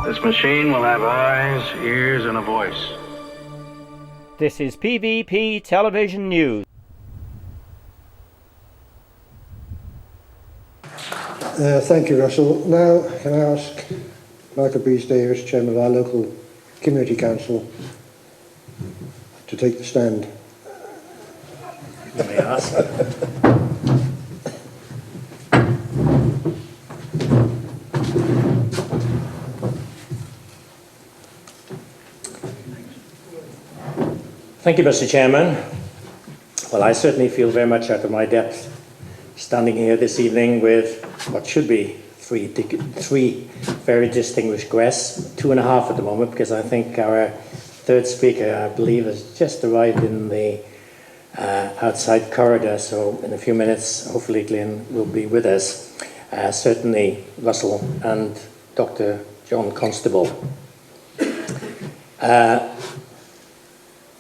This machine will have eyes, ears, and a voice. This is PVP Television News. Thank you, Russell. Now, can I ask Michael Breese-Davies, Chairman of our local Community Council, to take the stand? You may ask. Thank you, Mr. Chairman. Well, I certainly feel very much out of my depth standing here this evening with what should be three very distinguished guests, 2.5 at the moment, because I think our third speaker, I believe, has just arrived in the outside corridor, so in a few minutes, hopefully Glenn will be with us. Certainly Russell and Dr. John Constable.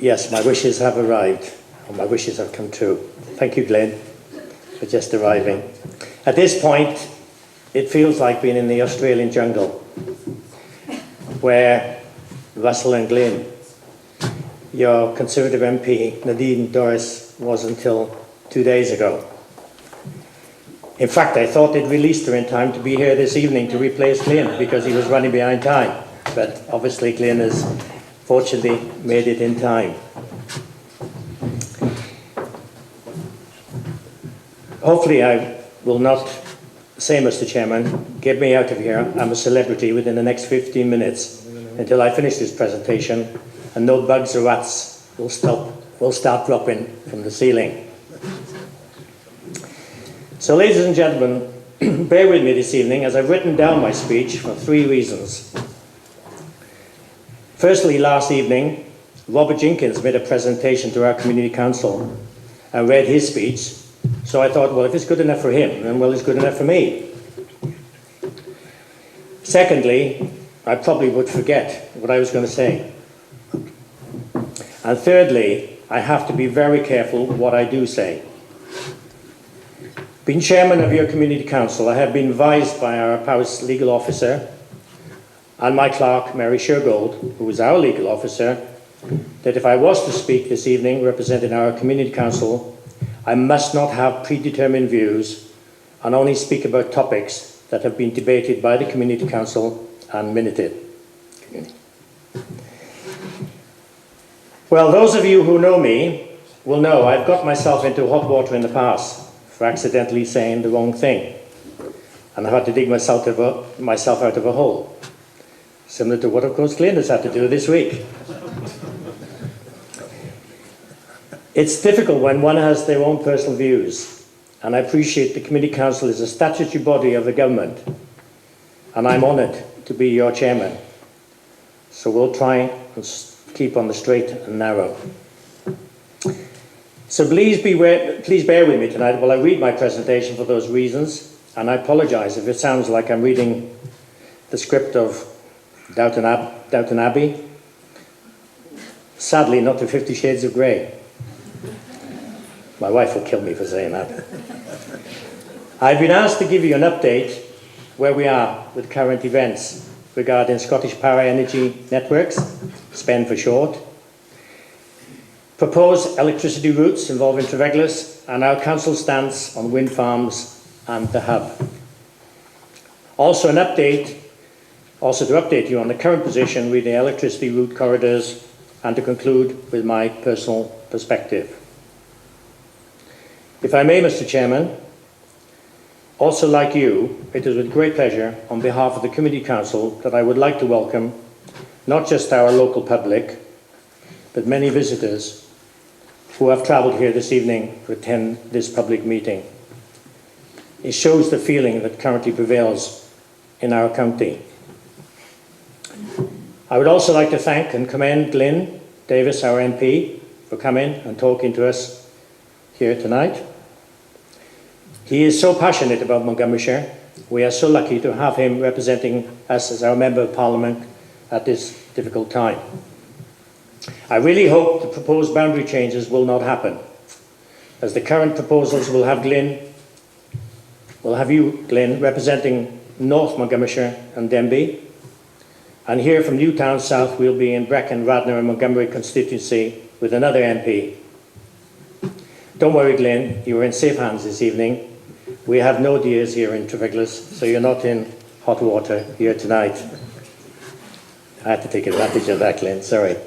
Yes, my wishes have arrived, or my wishes have come true. Thank you, Glenn, for just arriving. At this point, it feels like being in the Australian jungle, where Russell and Glenn, your Conservative MP, Nadine Dorris, was until 2 days ago. In fact, I thought they'd released her in time to be here this evening to replace Glenn because he was running behind time. But obviously Glenn has fortunately made it in time. Hopefully I will not say, Mr. Chairman, get me out of here. I'm a celebrity within the next 15 minutes until I finish this presentation, and no bugs or rats will start dropping from the ceiling. So, ladies and gentlemen, bear with me this evening as I've written down my speech for 3 reasons. Firstly, last evening, Robert Jenkins made a presentation to our Community Council and read his speech, so I thought, well, if it's good enough for him, then well, it's good enough for me. Secondly, I probably would forget what I was going to say. And thirdly, I have to be very careful what I do say. Being chairman of your Community Council, I have been advised by our House legal officer and my clerk, Mary Shergold, who is our legal officer, that if I was to speak this evening representing our Community Council, I must not have predetermined views and only speak about topics that have been debated by the Community Council and minuted. Well, those of you who know me will know I've got myself into hot water in the past for accidentally saying the wrong thing, and I've had to dig myself out of a hole, similar to what, of course, Glenn has had to do this week. It's difficult when one has their own personal views, and I appreciate the Community Council is a statutory body of the government, and I'm honoured to be your chairman. So we'll try and keep on the straight and narrow. So please bear with me tonight while I read my presentation for those reasons, and I apologise if it sounds like I'm reading the script of Downton Abbey. Sadly, not the 50 Shades of Grey. My wife will kill me for saying that. I've been asked to give you an update where we are with current events regarding Scottish Power Energy Networks, SPEN for short, proposed electricity routes involving Trefeglwys, and our council stance on wind farms and the hub. Also to update you on the current position with the electricity route corridors, and to conclude with my personal perspective. If I may, Mr. Chairman, also like you, it is with great pleasure on behalf of the Community Council that I would like to welcome not just our local public, but many visitors who have travelled here this evening to attend this public meeting. It shows the feeling that currently prevails in our county. I would also like to thank and commend Glenn Davis, our MP, for coming and talking to us here tonight. He is so passionate about Montgomeryshire. We are so lucky to have him representing us as our Member of Parliament at this difficult time. I really hope the proposed boundary changes will not happen, as the current proposals will have you, Glenn, representing North Montgomeryshire and Denbigh, And here from Newtown South, we'll be in Brecon, Radnor and Montgomery constituency with another MP. Don't worry, Glenn, you are in safe hands this evening. We have no deers here in Trefeglwys, so you're not in hot water here tonight. I had to take advantage of that, Glenn, sorry.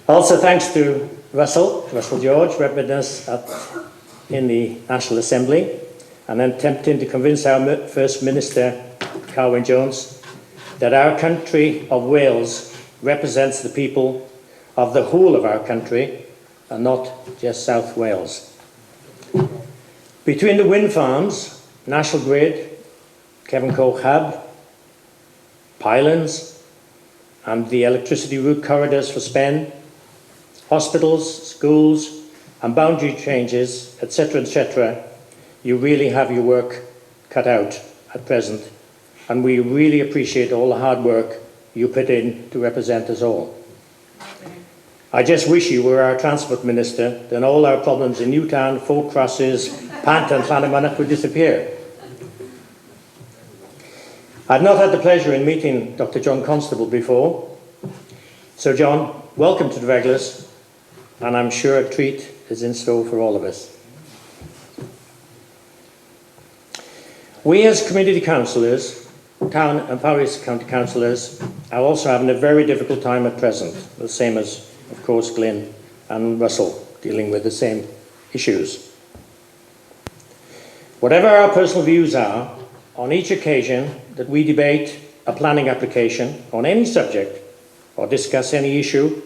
Also thanks to Russell George, representing us in the National Assembly, and attempting to convince our First Minister, Carwyn Jones, that our country of Wales represents the people of the whole of our country and not just South Wales. Between the wind farms, National Grid, Kevin Coe Hub, Pylons, and the electricity route corridors for Spen, hospitals, schools, and boundary changes, etc., you really have your work cut out at present, and we really appreciate all the hard work you put in to represent us all. I just wish you were our Transport Minister, then all our problems in Newtown, Folk Crosses, Pant and Llanymynech would disappear. I've not had the pleasure in meeting Dr. John Constable before, so John, welcome to Trefeglwys, and I'm sure a treat is in store for all of us. We as community councillors, town and parish county councillors, are also having a very difficult time at present, the same as, of course, Glyn and Russell, dealing with the same issues. Whatever our personal views are, on each occasion that we debate a planning application on any subject or discuss any issue,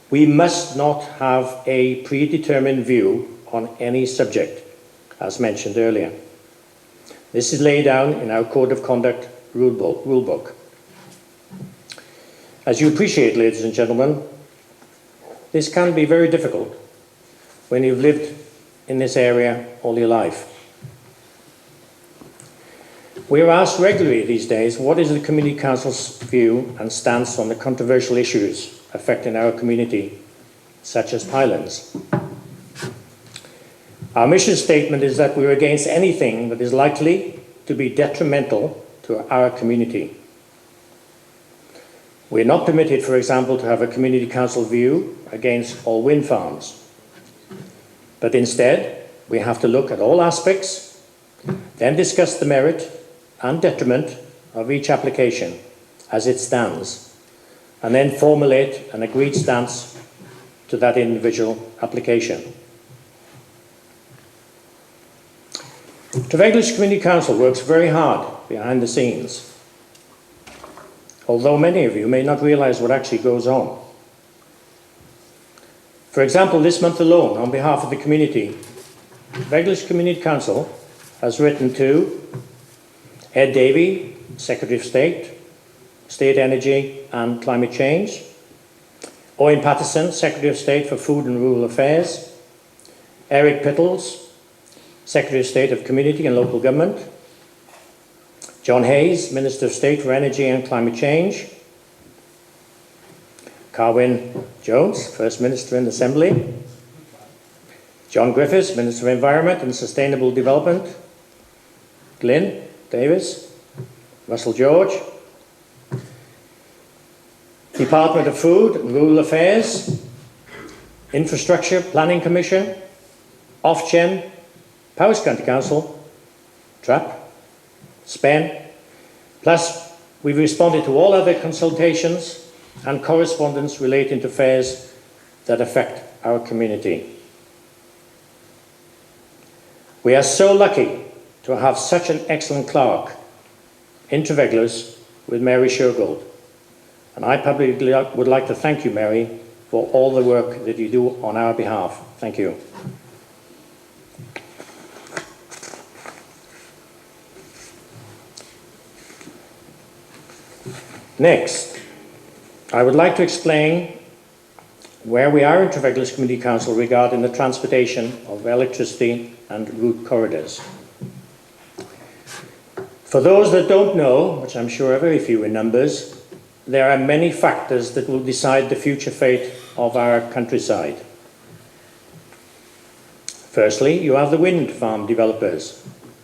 we must not have a predetermined view on any subject, as mentioned earlier. This is laid down in our Code of Conduct rule book. As you appreciate, ladies and gentlemen, this can be very difficult when you've lived in this area all your life. We are asked regularly these days, what is the Community Council's view and stance on the controversial issues affecting our community, such as Pylons? Our mission statement is that we're against anything that is likely to be detrimental to our community. We're not permitted, for example, to have a Community Council view against all wind farms. But instead, we have to look at all aspects, then discuss the merit and detriment of each application as it stands, and then formulate an agreed stance to that individual application. Trefeglwys Community Council works very hard behind the scenes, although many of you may not realise what actually goes on. For example, this month alone, on behalf of the community, Trefeglwys Community Council has written to Ed Davey, Secretary of State, State Energy and Climate Change, Owen Patterson, Secretary of State for Food and Rural Affairs, Eric Pittles, Secretary of State of Community and Local Government, John Hayes, Minister of State for Energy and Climate Change, Carwyn Jones, First Minister in the Assembly, John Griffiths, Minister of Environment and Sustainable Development, Glyn Davis, Russell George, Department of Food and Rural Affairs, Infrastructure Planning Commission, Ofgem, Powys County Council, Trapp, Spen, plus we've responded to all other consultations and correspondence relating to affairs that affect our community. We are so lucky to have such an excellent clerk in Trefeglwys with Mary Shergold. And I publicly would like to thank you, Mary, for all the work that you do on our behalf. Thank you. Next, I would like to explain where we are in Trefeglwys Community Council regarding the transportation of electricity and route corridors. For those that don't know, which I'm sure are very few in numbers, there are many factors that will decide the future fate of our countryside. Firstly, you have the wind farm developers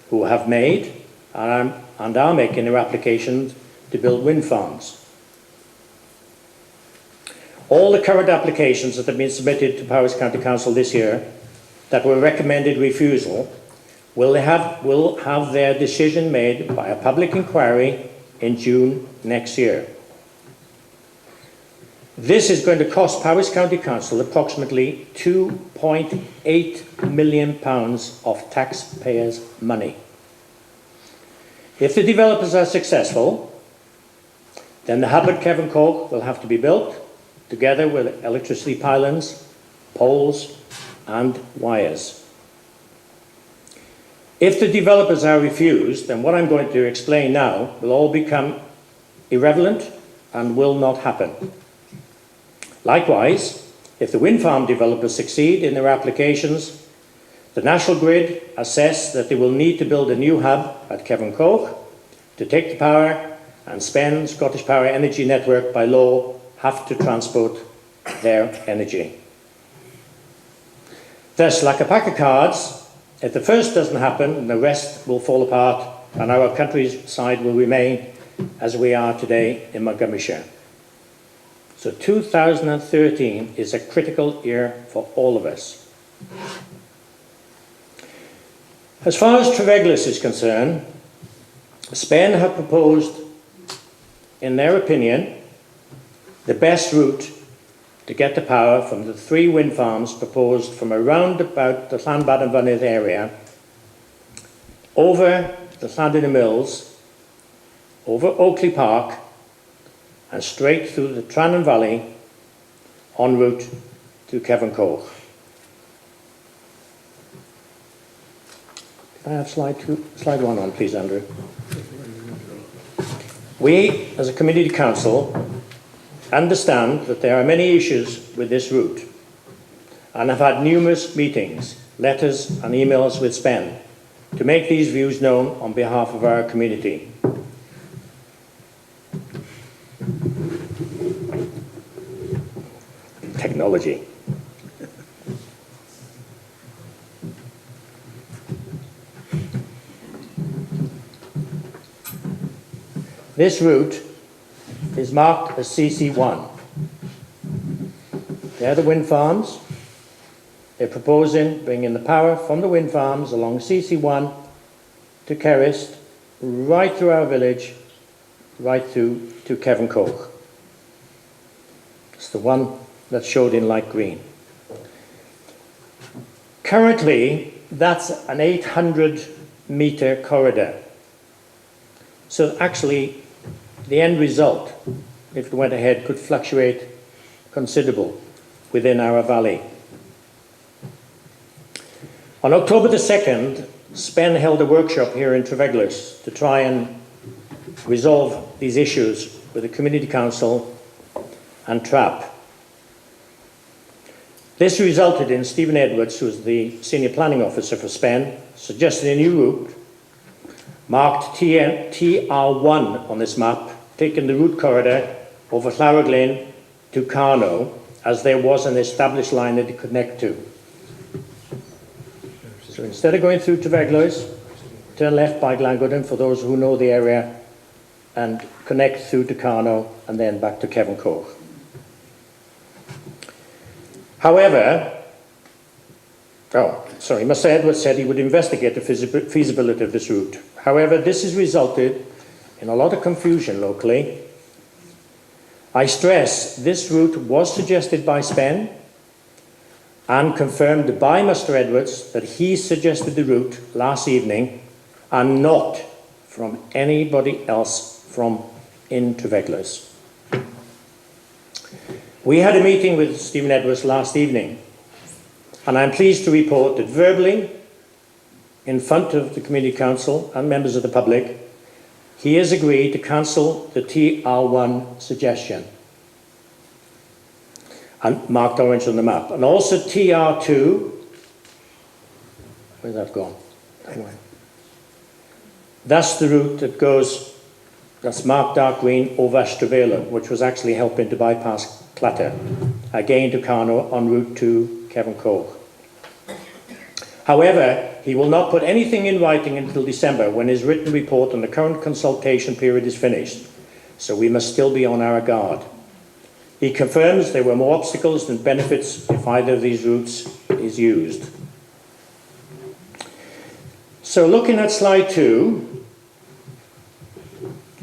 who have made and are making their applications to build wind farms. All the current applications that have been submitted to Powys County Council this year that were recommended refusal will have their decision made by a public inquiry in June next year. This is going to cost Powys County Council approximately £2.8 million of taxpayers' money. If the developers are successful, then the hub at Kevin Coke will have to be built, together with electricity pylons, poles, and wires. If the developers are refused, then what I'm going to explain now will all become irrelevant and will not happen. Likewise, if the wind farm developers succeed in their applications, the National Grid assess that they will need to build a new hub at Kevin Coke to take the power, and spend Scottish Power Energy Network by law have to transport their energy. Thus, like a pack of cards, if the first doesn't happen, the rest will fall apart and our countryside will remain as we are today in Montgomeryshire. So 2013 is a critical year for all of us. As far as Trefeglwys is concerned, Spain have proposed, in their opinion, the best route to get the power from the 3 wind farms proposed from around about the Trannon Valley area, over the Llandin Mills, over Oakley Park, and straight through the Trannon Valley en route to Kevin Coke. Can I have slide 1 on, please, Andrew? We, as a community council, understand that there are many issues with this route and have had numerous meetings, letters and emails with SPEN to make these views known on behalf of our community. Technology. This route is marked as CC1. They're the wind farms. They're proposing bringing the power from the wind farms along CC1 to Kerrist, right through our village, right through to Kevin Coke. It's the one that's showed in light green. Currently, that's an 800-metre corridor. So actually, the end result, if it went ahead, could fluctuate considerable within our valley. On October the 2nd, SPEN held a workshop here in Trefeglwys to try and resolve these issues with the Community Council and Trapp. This resulted in Stephen Edwards, who was the Senior Planning Officer for SPEN, suggesting a new route, marked TR1 on this map, taking the route corridor over Llanwraglen to Carno, as there was an established line that it could connect to. So instead of going through Trefeglwys, turn left by Glangwydden for those who know the area, and connect through to Carno and then back to Kevin Coke. However, Mr. Edwards said he would investigate the feasibility of this route. However, this has resulted in a lot of confusion locally. I stress this route was suggested by SPEN and confirmed by Mr. Edwards that he suggested the route last evening and not from anybody else from in Trefeglwys. We had a meeting with Stephen Edwards last evening, and I'm pleased to report that verbally, in front of the Community Council and members of the public, he has agreed to cancel the TR1 suggestion, and marked orange on the map, and also TR2. Where's that gone? That's the route that goes, that's marked dark green, over Trefeglwys, which was actually helping to bypass Clir, again to Carno en route to Kevin Coke. However, he will not put anything in writing until December, when his written report on the current consultation period is finished. so we must still be on our guard. He confirms there were more obstacles than benefits if either of these routes is used. So looking at slide 2,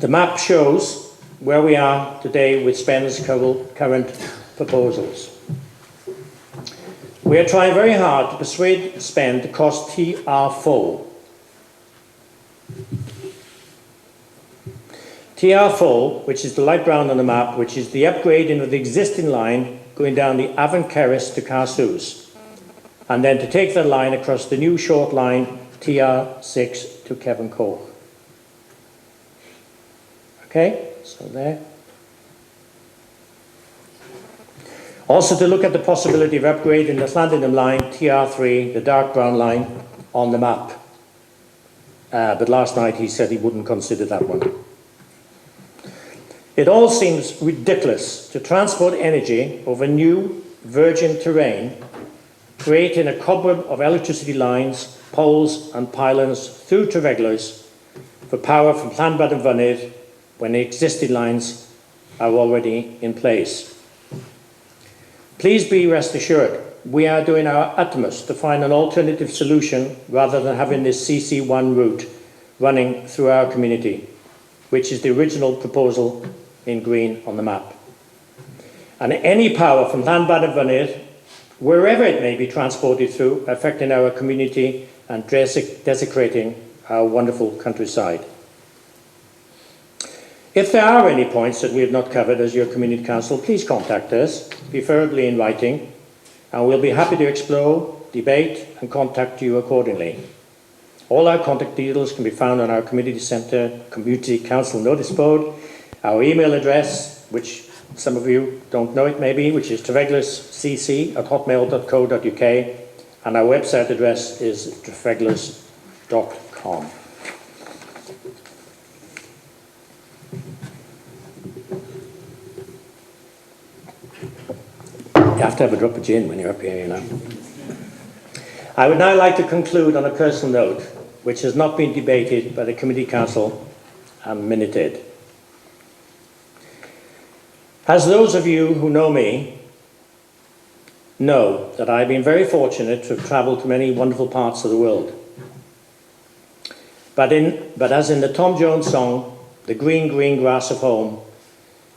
the map shows where we are today with Spen's current proposals. We are trying very hard to persuade Spen to cost TR4. TR4, which is the light brown on the map, which is the upgrading of the existing line going down the Avon Kerris to Carsous, and then to take that line across the new short line TR6 to Kevin Court. Okay, so there. Also to look at the possibility of upgrading the Llandinum line TR3, the dark brown line, on the map. But last night he said he wouldn't consider that one. It all seems ridiculous to transport energy over new virgin terrain, creating a cobweb of electricity lines, poles and pylons through Trefeglwys for power from Llanbad and Fynydd when the existing lines are already in place. Please be rest assured, we are doing our utmost to find an alternative solution rather than having this CC1 route running through our community, which is the original proposal in green on the map. And any power from Llanbad and Fynydd, wherever it may be transported through, affecting our community and desecrating our wonderful countryside. If there are any points that we have not covered as your community council, please contact us, preferably in writing, and we'll be happy to explore, debate and contact you accordingly. All our contact details can be found on our community centre, community council notice board, our email address, which some of you don't know it maybe, which is trefeglwyscc@hotmail.co.uk, and our website address is trefeglwys.com. You have to have a drop of gin when you're up here, you know. I would now like to conclude on a personal note, which has not been debated by the Community Council and minuted. As those of you who know me know that I've been very fortunate to have travelled to many wonderful parts of the world. But as in the Tom Jones song, the green, green grass of home,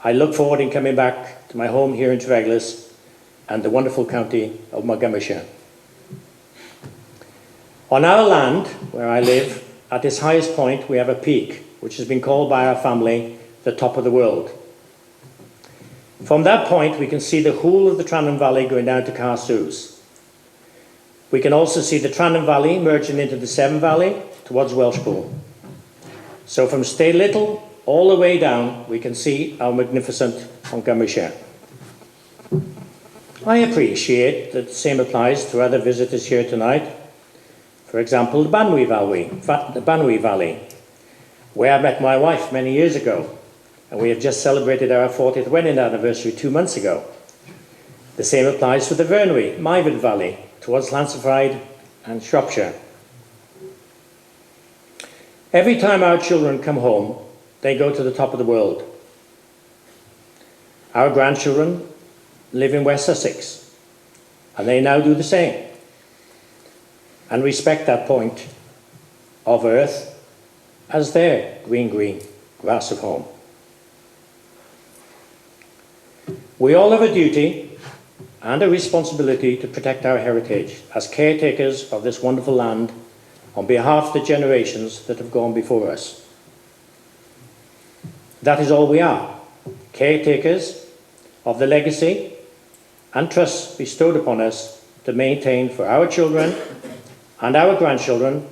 I look forward in coming back to my home here in Trefeglwys and the wonderful county of Montgomeryshire. On our land, where I live, at its highest point we have a peak, which has been called by our family the top of the world. From that point we can see the whole of the Trannon Valley going down to Carsous. We can also see the Trannon Valley merging into the Severn Valley towards Welshpool. So from Stay Little all the way down we can see our magnificent Montgomeryshire. I appreciate that the same applies to other visitors here tonight. For example, the Banwy Valley, where I met my wife many years ago, and we have just celebrated our 40th wedding anniversary 2 months ago. The same applies to the Vyrnwy, Myford Valley, towards Llancyfraid and Shropshire. Every time our children come home, they go to the top of the world. Our grandchildren live in West Sussex, and they now do the same, and respect that point of earth as their green, green grass of home. We all have a duty and a responsibility to protect our heritage as caretakers of this wonderful land on behalf of the generations that have gone before us. That is all we are, caretakers of the legacy and trust bestowed upon us to maintain for our children and our grandchildren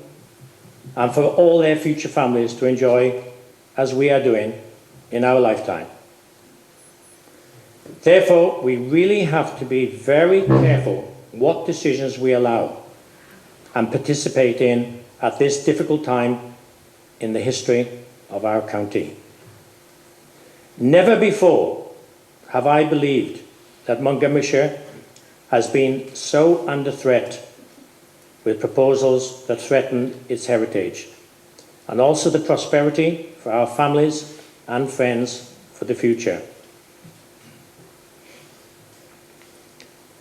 and for all their future families to enjoy as we are doing in our lifetime. Therefore, we really have to be very careful what decisions we allow and participate in at this difficult time in the history of our county. Never before have I believed that Montgomeryshire has been so under threat with proposals that threaten its heritage and also the prosperity for our families and friends for the future.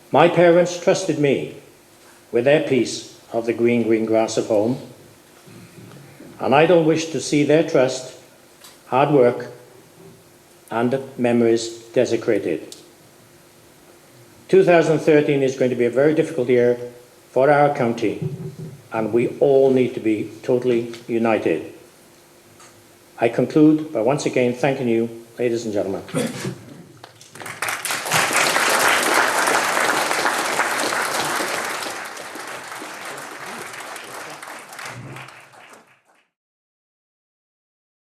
My parents trusted me with their piece of the green, green grass of home, and I don't wish to see their trust, hard work, and memories desecrated. 2013 is going to be a very difficult year for our county, and we all need to be totally united. I conclude by once again thanking you, ladies and gentlemen.